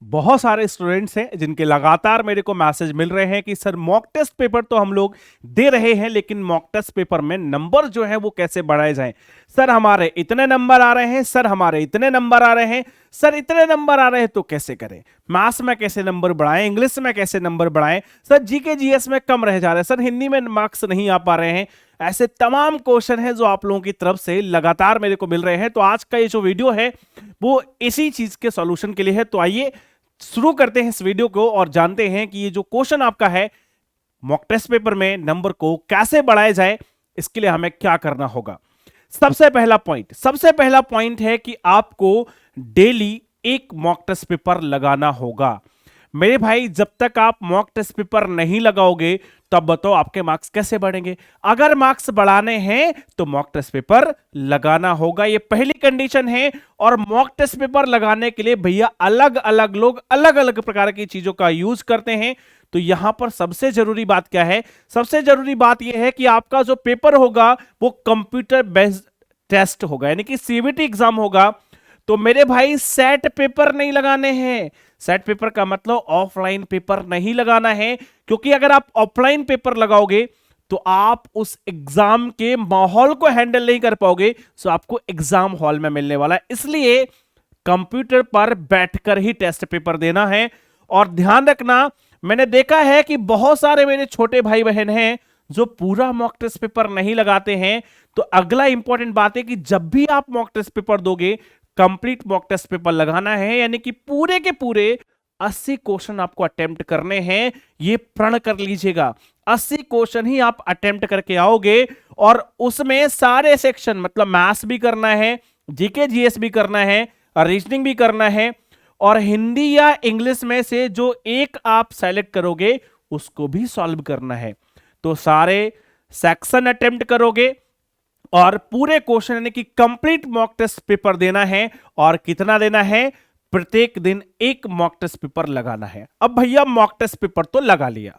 बहुत सारे स्टूडेंट्स हैं जिनके लगातार मेरे को मैसेज मिल रहे हैं कि सर मॉक टेस्ट पेपर तो हम लोग दे रहे हैं, लेकिन मॉक टेस्ट पेपर में नंबर जो है वो कैसे बढ़ाए जाएं। सर हमारे इतने नंबर आ रहे हैं, सर हमारे इतने नंबर आ रहे हैं, सर इतने नंबर आ रहे हैं तो कैसे करें, मैथ्स में कैसे नंबर बढ़ाएं, इंग्लिश में कैसे नंबर बढ़ाएं, सर जीके जीएस में कम रह जा रहे हैं, सर हिंदी में मार्क्स नहीं आ पा रहे हैं। ऐसे तमाम क्वेश्चन हैं जो आप लोगों की तरफ से लगातार मेरे को मिल रहे हैं। तो आज का ये जो वीडियो है वो इसी चीज के सॉल्यूशन के लिए है। तो आइए शुरू करते हैं इस वीडियो को और जानते हैं कि ये जो क्वेश्चन आपका है मॉक टेस्ट पेपर में नंबर को कैसे बढ़ाया जाए, इसके लिए हमें क्या करना होगा। सबसे पहला पॉइंट है कि आपको डेली एक मॉक टेस्ट पेपर लगाना होगा। मेरे भाई जब तक आप मॉक टेस्ट पेपर नहीं लगाओगे तब बताओ आपके मार्क्स कैसे बढ़ेंगे। अगर मार्क्स बढ़ाने हैं तो मॉक टेस्ट पेपर लगाना होगा, ये पहली कंडीशन है। और मॉक टेस्ट पेपर लगाने के लिए भैया अलग अलग लोग अलग अलग प्रकार की चीजों का यूज करते हैं। तो यहां पर सबसे जरूरी बात क्या है? सबसे जरूरी बात यह है कि आपका जो पेपर होगा वो कंप्यूटर बेस्ड टेस्ट होगा, यानी कि सीबीटी एग्जाम होगा। तो मेरे भाई सेट पेपर नहीं लगाने हैं। सेट पेपर का मतलब ऑफलाइन पेपर नहीं लगाना है, क्योंकि अगर आप ऑफलाइन पेपर लगाओगे तो आप उस एग्जाम के माहौल को हैंडल नहीं कर पाओगे, सो आपको एग्जाम हॉल में मिलने वाला है। इसलिए कंप्यूटर पर बैठकर ही टेस्ट पेपर देना है। और ध्यान रखना, मैंने देखा है कि बहुत सारे मेरे छोटे भाई बहन हैं जो पूरा मॉक टेस्ट पेपर नहीं लगाते हैं। तो अगला इंपॉर्टेंट बात है कि जब भी आप मॉक टेस्ट पेपर दोगे कंप्लीट मॉक टेस्ट पेपर लगाना है, यानी कि पूरे के पूरे 80 क्वेश्चन आपको अटेम्प्ट करने हैं। ये प्रण कर लीजिएगा, 80 क्वेश्चन ही आप अटेम्प्ट करके आओगे और उसमें सारे सेक्शन मतलब मैथ्स भी करना है, जीके जीएस भी करना है, रीजनिंग भी करना है, और हिंदी या इंग्लिश में से जो एक आप सेलेक्ट करोगे उसको भी सॉल्व करना है। तो सारे सेक्शन अटेम्प्ट करोगे और पूरे क्वेश्चन यानी कि कंप्लीट मॉक टेस्ट पेपर देना है। और कितना देना है? प्रत्येक दिन एक मॉक टेस्ट पेपर लगाना है। अब भैया मॉक टेस्ट पेपर तो लगा लिया,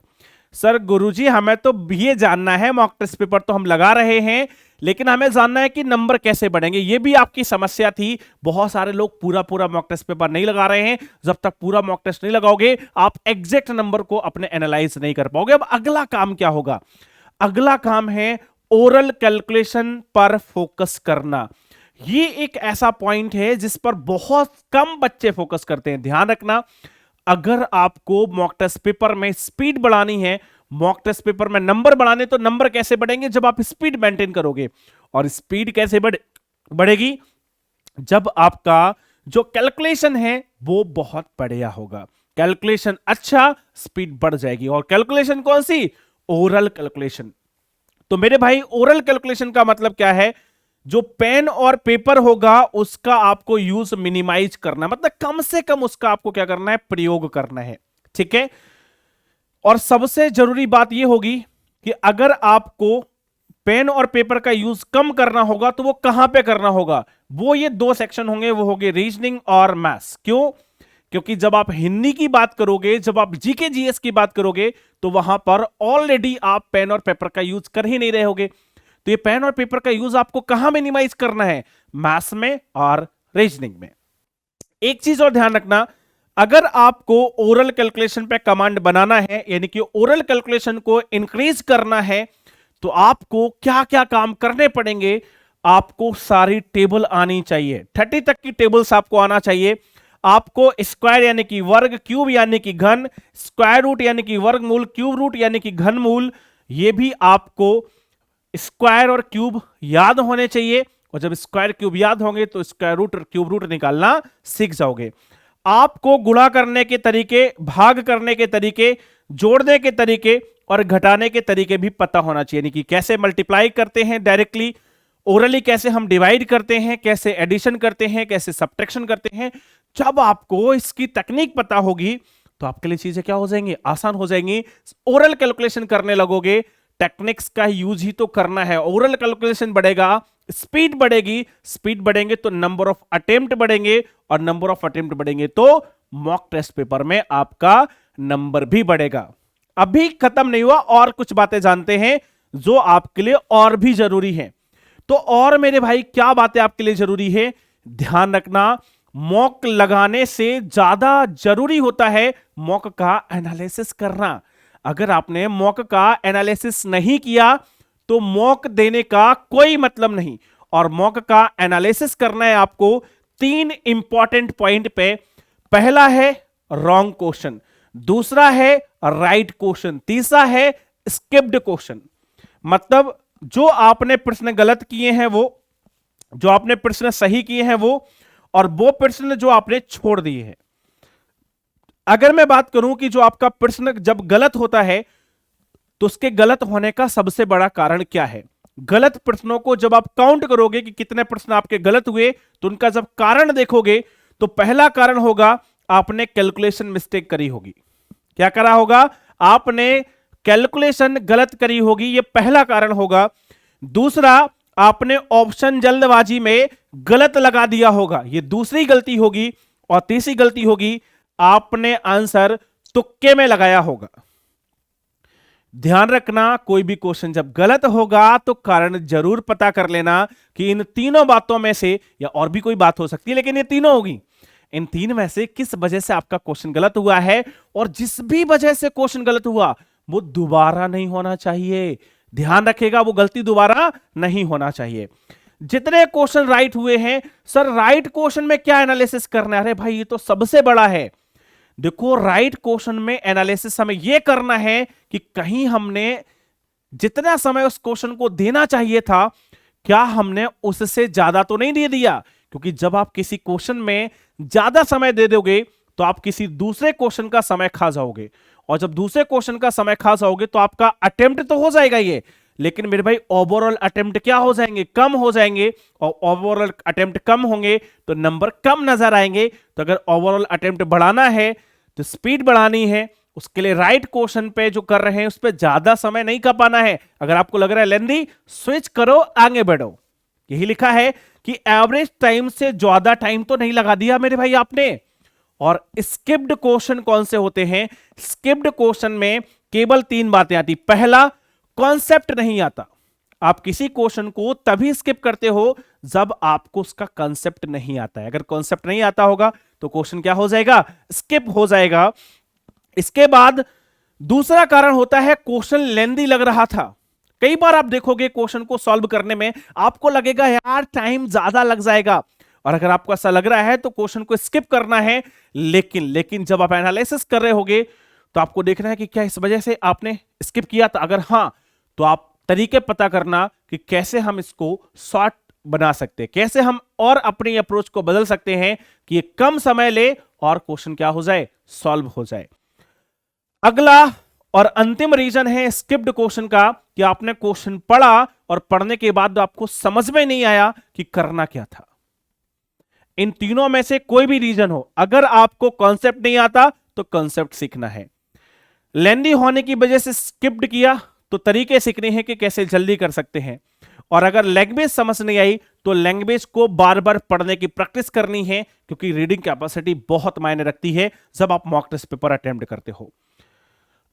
सर गुरुजी हमें तो ये जानना है, मॉक टेस्ट पेपर तो हम लगा रहे हैं, लेकिन हमें जानना है कि नंबर कैसे बढ़ेंगे। ये भी आपकी समस्या थी। बहुत सारे लोग पूरा पूरा मॉक टेस्ट पेपर नहीं लगा रहे हैं। जब तक पूरा मॉक टेस्ट नहीं लगाओगे आप एग्जैक्ट नंबर को अपने एनालाइज नहीं कर पाओगे। अब अगला काम क्या होगा? अगला काम है ओरल कैलकुलेशन पर फोकस करना। ये एक ऐसा पॉइंट है जिस पर बहुत कम बच्चे फोकस करते हैं। ध्यान रखना, अगर आपको मॉक टेस्ट पेपर में स्पीड बढ़ानी है, मॉक टेस्ट पेपर में नंबर बढ़ाने, तो नंबर कैसे बढ़ेंगे? जब आप स्पीड मेंटेन करोगे। और स्पीड कैसे बढ़ेगी? जब आपका जो कैलकुलेशन है वो बहुत बढ़िया होगा। कैलकुलेशन अच्छा, स्पीड बढ़ जाएगी। और कैलकुलेशन कौन सी? Oral calculation. तो मेरे भाई ओरल कैलकुलेशन का मतलब क्या है? जो पेन और पेपर होगा उसका आपको यूज मिनिमाइज करना, मतलब कम से कम उसका आपको क्या करना है? प्रयोग करना है। ठीक है। और सबसे जरूरी बात यह होगी कि अगर आपको पेन और पेपर का यूज कम करना होगा तो वो कहां पे करना होगा? वो ये दो सेक्शन होंगे, वो होंगे रीजनिंग और मैथ्स। क्यों? क्योंकि जब आप हिंदी की बात करोगे, जब आप जीके जीएस की बात करोगे, तो वहां पर ऑलरेडी आप पेन और पेपर का यूज कर ही नहीं रहे होगे। तो ये पेन और पेपर का यूज आपको कहां मिनिमाइज करना है? मैथ्स में और रीजनिंग में। एक चीज और ध्यान रखना, अगर आपको ओरल कैलकुलेशन पे कमांड बनाना है, यानी कि ओरल कैलकुलेशन को इंक्रीज करना है, तो आपको क्या क्या काम करने पड़ेंगे? आपको सारी टेबल आनी चाहिए, 30 तक की टेबल्स आपको आना चाहिए। आपको स्क्वायर यानी कि वर्ग, क्यूब यानी कि घन, स्क्वायर रूट यानी कि वर्गमूल, क्यूब रूट यानी कि घनमूल, ये भी आपको स्क्वायर और क्यूब याद होने चाहिए। और जब स्क्वायर क्यूब याद होंगे तो स्क्वायर रूट और क्यूब रूट निकालना सीख जाओगे। आपको गुणा करने के तरीके, भाग करने के तरीके, जोड़ने के तरीके और घटाने के तरीके भी पता होना चाहिए, यानी कि कैसे मल्टीप्लाई करते हैं डायरेक्टली, ओरली कैसे हम डिवाइड करते हैं, कैसे एडिशन करते हैं, कैसे सब्ट्रैक्शन करते हैं। जब आपको इसकी तकनीक पता होगी तो आपके लिए चीजें क्या हो जाएंगी? आसान हो जाएंगी। ओरल कैलकुलेशन करने लगोगे, टेक्निक्स का यूज ही तो करना है। ओरल कैलकुलेशन बढ़ेगा, स्पीड बढ़ेगी, स्पीड बढ़ेंगे तो नंबर ऑफ अटेम्प्ट बढ़ेंगे, और नंबर ऑफ अटेम्प्ट बढ़ेंगे तो मॉक टेस्ट पेपर में आपका नंबर भी बढ़ेगा। अभी खत्म नहीं हुआ, और कुछ बातें जानते हैं जो आपके लिए और भी जरूरी है। तो और मेरे भाई क्या बातें आपके लिए जरूरी है? ध्यान रखना, मॉक लगाने से ज्यादा जरूरी होता है मॉक का एनालिसिस करना। अगर आपने मॉक का एनालिसिस नहीं किया तो मॉक देने का कोई मतलब नहीं। और मॉक का एनालिसिस करना है आपको 3 इंपॉर्टेंट पॉइंट पे। पहला है रॉन्ग क्वेश्चन, दूसरा है राइट क्वेश्चन, तीसरा है स्किप्ड क्वेश्चन। मतलब जो आपने प्रश्न गलत किए हैं वो, जो आपने प्रश्न सही किए हैं वो, और वो प्रश्न जो आपने छोड़ दिए हैं। अगर मैं बात करूं कि जो आपका प्रश्न जब गलत होता है तो उसके गलत होने का सबसे बड़ा कारण क्या है। गलत प्रश्नों को जब आप काउंट करोगे कि कितने प्रश्न आपके गलत हुए, तो उनका जब कारण देखोगे तो पहला कारण होगा आपने कैलकुलेशन मिस्टेक करी होगी। क्या करा होगा? आपने कैलकुलेशन गलत करी होगी, यह पहला कारण होगा। दूसरा, आपने ऑप्शन जल्दबाजी में गलत लगा दिया होगा, यह दूसरी गलती होगी। और तीसरी गलती होगी आपने आंसर तुक्के में लगाया होगा। ध्यान रखना, कोई भी क्वेश्चन जब गलत होगा तो कारण जरूर पता कर लेना कि इन तीनों बातों में से, या और भी कोई बात हो सकती है लेकिन ये तीनों होगी, इन तीन में से किस वजह से आपका क्वेश्चन गलत हुआ है। और जिस भी वजह से क्वेश्चन गलत हुआ वो दोबारा नहीं होना चाहिए। ध्यान रखेगा, वो गलती दोबारा नहीं होना चाहिए। जितने क्वेश्चन राइट हुए हैं, सर राइट क्वेश्चन में क्या एनालिसिस करना है? अरे भाई ये तो सबसे बड़ा है। देखो, राइट क्वेश्चन में एनालिसिस हमें यह करना है कि कहीं हमने जितना समय उस क्वेश्चन को देना चाहिए था, क्या हमने उससे ज्यादा तो नहीं दे दिया। क्योंकि जब आप किसी क्वेश्चन में ज्यादा समय दे दोगे तो आप किसी दूसरे क्वेश्चन का समय खा जाओगे, और जब दूसरे क्वेश्चन का समय खा जाओगे तो आपका अटेम्प्ट तो हो जाएगा ये, लेकिन मेरे भाई ओवरऑल अटेम्प्ट क्या हो जाएंगे? कम हो जाएंगे। और ओवरऑल अटेम्प्ट कम होंगे तो नंबर कम नजर आएंगे। तो अगर ओवरऑल अटेम्प्ट बढ़ाना है तो स्पीड बढ़ानी है, उसके लिए राइट क्वेश्चन पे जो कर रहे हैं उस पे ज्यादा समय नहीं खपाना है। अगर आपको लग रहा है लेंदी, स्विच करो, आगे बढ़ो। यही लिखा है कि एवरेज टाइम से ज्यादा टाइम तो नहीं लगा दिया मेरे भाई आपने। और स्किप्ड क्वेश्चन कौन से होते हैं? स्किप्ड क्वेश्चन में केवल 3 बातें आती। पहला, कॉन्सेप्ट नहीं आता। आप किसी क्वेश्चन को तभी स्किप करते हो जब आपको उसका कॉन्सेप्ट नहीं आता है। अगर कॉन्सेप्ट नहीं आता होगा तो क्वेश्चन क्या हो जाएगा? स्किप हो जाएगा। इसके बाद दूसरा कारण होता है क्वेश्चन लेंदी लग रहा था। कई बार आप देखोगे क्वेश्चन को सॉल्व करने में आपको लगेगा यार टाइम ज्यादा लग जाएगा, और अगर आपको ऐसा लग रहा है तो क्वेश्चन को स्किप करना है। लेकिन जब आप एनालिसिस कर रहे होगे तो आपको देखना है कि क्या इस वजह से आपने स्किप किया था। अगर हाँ, तो आप तरीके पता करना कि कैसे हम इसको शॉर्ट बना सकते हैं, कैसे हम और अपनी अप्रोच को बदल सकते हैं कि ये कम समय ले और क्वेश्चन क्या हो जाए? सॉल्व हो जाए। अगला और अंतिम रीजन है स्किप्ड क्वेश्चन का कि आपने क्वेश्चन पढ़ा और पढ़ने के बाद आपको समझ में नहीं आया कि करना क्या था। इन तीनों में से कोई भी रीजन हो, अगर आपको कॉन्सेप्ट नहीं आता तो कॉन्सेप्ट सीखना है। लेंदी होने की वजह से स्किप्ड किया तो तरीके सीखने हैं कि कैसे जल्दी कर सकते हैं। और अगर लैंग्वेज समझ नहीं आई तो लैंग्वेज को बार बार पढ़ने की प्रैक्टिस करनी है, क्योंकि रीडिंग कैपेसिटी बहुत मायने रखती है जब आप मॉक टेस्ट पेपर अटेम्प्ट करते हो।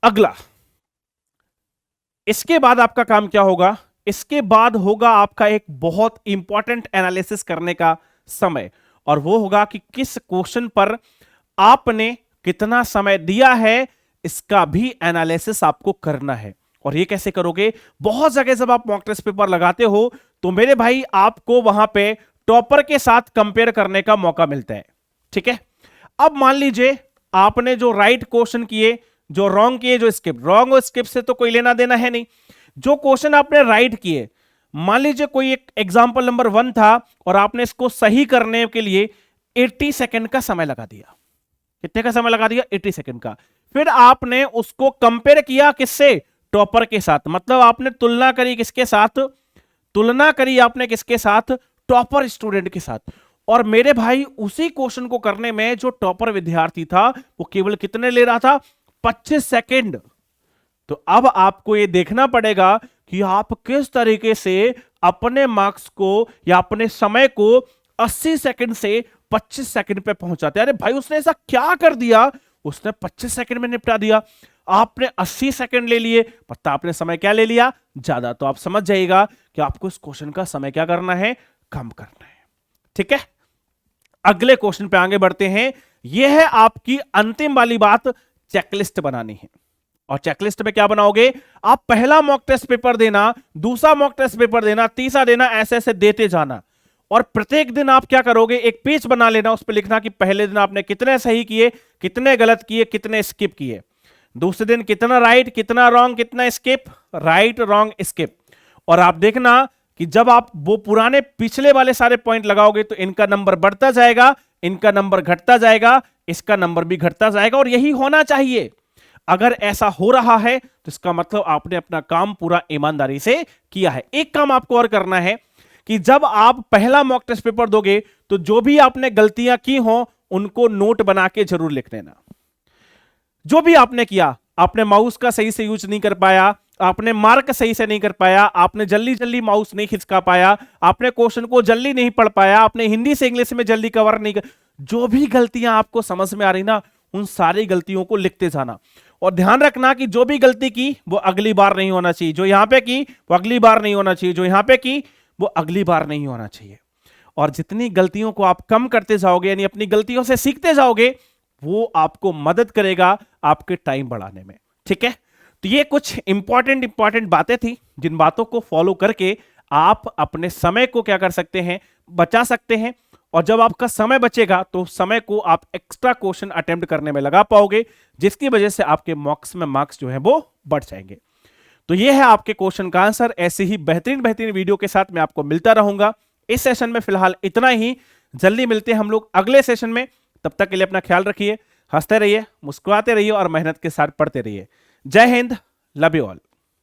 अगला, इसके बाद आपका काम क्या होगा? इसके बाद होगा आपका एक बहुत इंपॉर्टेंट एनालिसिस करने का समय, और वो होगा कि किस क्वेश्चन पर आपने कितना समय दिया है, इसका भी एनालिसिस आपको करना है। और ये कैसे करोगे? बहुत जगह जब आप मॉक टेस्ट पेपर लगाते हो तो मेरे भाई आपको वहां पे टॉपर के साथ कंपेयर करने का मौका मिलता है। ठीक है, अब मान लीजिए आपने जो राइट क्वेश्चन किए, जो रॉन्ग किए, जो स्किप। रॉन्ग और स्किप से तो कोई लेना देना है नहीं। जो क्वेश्चन आपने राइट किए, मान लीजिए कोई एक एग्जांपल नंबर 1 था और आपने इसको सही करने के लिए 80 सेकंड का समय लगा दिया। कितने का समय लगा दिया? 80 सेकंड का। फिर आपने उसको कंपेयर किया किससे? टॉपर के साथ। मतलब आपने तुलना करी किसके साथ? तुलना करी आपने किसके साथ? टॉपर स्टूडेंट के साथ। और मेरे भाई उसी क्वेश्चन को करने में जो टॉपर विद्यार्थी था वो केवल कितने ले रहा था? 25 सेकंड। तो अब आपको यह देखना पड़ेगा कि आप किस तरीके से अपने मार्क्स को या अपने समय को 80 सेकंड से 25 सेकंड पे पहुंचाते हैं। अरे भाई उसने ऐसा क्या कर दिया? उसने 25 सेकंड में निपटा दिया, आपने 80 सेकंड ले लिए। पता आपने समय क्या ले लिया? ज्यादा। तो आप समझ जाइएगा कि आपको इस क्वेश्चन का समय क्या करना है? कम करना है। ठीक है, अगले क्वेश्चन पे आगे बढ़ते हैं। यह है आपकी अंतिम वाली बात, चेकलिस्ट बनानी है। और चेकलिस्ट में क्या बनाओगे, आप पहला मॉक टेस्ट पेपर देना, दूसरा मॉक टेस्ट पेपर देना, तीसरा देना, ऐसे ऐसे देते जाना। और प्रत्येक दिन आप क्या करोगे, एक पेज बना लेना, उस पर लिखना कि पहले दिन आपने कितने सही किए, कितने गलत किए, कितने स्किप किए, दूसरे दिन कितना राइट, कितना रॉन्ग, कितना स्किप, राइट रॉन्ग स्किप। और आप देखना कि जब आप वो पुराने पिछले वाले सारे पॉइंट लगाओगे तो इनका नंबर बढ़ता जाएगा, इनका नंबर घटता जाएगा, इसका नंबर भी घटता जाएगा। और यही होना चाहिए। अगर ऐसा हो रहा है तो इसका मतलब आपने अपना काम पूरा ईमानदारी से किया है। एक काम आपको और करना है कि जब आप पहला मॉक टेस्ट पेपर दोगे तो जो भी आपने गलतियां की हो उनको नोट बना के जरूर लिख लेना। जो भी आपने किया, आपने माउस का सही से यूज नहीं कर पाया, आपने मार्क सही से नहीं कर पाया, आपने जल्दी जल्दी माउस नहीं खिसका पाया, आपने क्वेश्चन को जल्दी नहीं पढ़ पाया, आपने हिंदी से इंग्लिश में जल्दी कवर नहीं कर, जो भी गलतियां आपको समझ में आ रही ना, उन सारी गलतियों को लिखते जाना। और ध्यान रखना कि जो भी गलती की वो अगली बार नहीं होना चाहिए, जो यहां पे की वो अगली बार नहीं होना चाहिए, जो यहां पे की वो अगली बार नहीं होना चाहिए। और जितनी गलतियों को आप कम करते जाओगे, यानी अपनी गलतियों से सीखते जाओगे, वो आपको मदद करेगा आपके टाइम बढ़ाने में। ठीक है, तो ये कुछ इंपॉर्टेंट बातें थी, जिन बातों को फॉलो करके आप अपने समय को क्या कर सकते हैं, बचा सकते हैं। और जब आपका समय बचेगा तो समय को आप एक्स्ट्रा क्वेश्चन अटेम्प्ट करने में लगा पाओगे, जिसकी वजह से आपके मॉक्स में मार्क्स जो है वो बढ़ जाएंगे। तो ये है आपके क्वेश्चन का आंसर। ऐसे ही बेहतरीन वीडियो के साथ मैं आपको मिलता रहूंगा। इस सेशन में फिलहाल इतना ही, जल्दी मिलते हैं हम लोग अगले सेशन में। तब तक के लिए अपना ख्याल रखिए, हंसते रहिए, मुस्कुराते रहिए और मेहनत के साथ पढ़ते रहिए। जय हिंद, लव यू ऑल।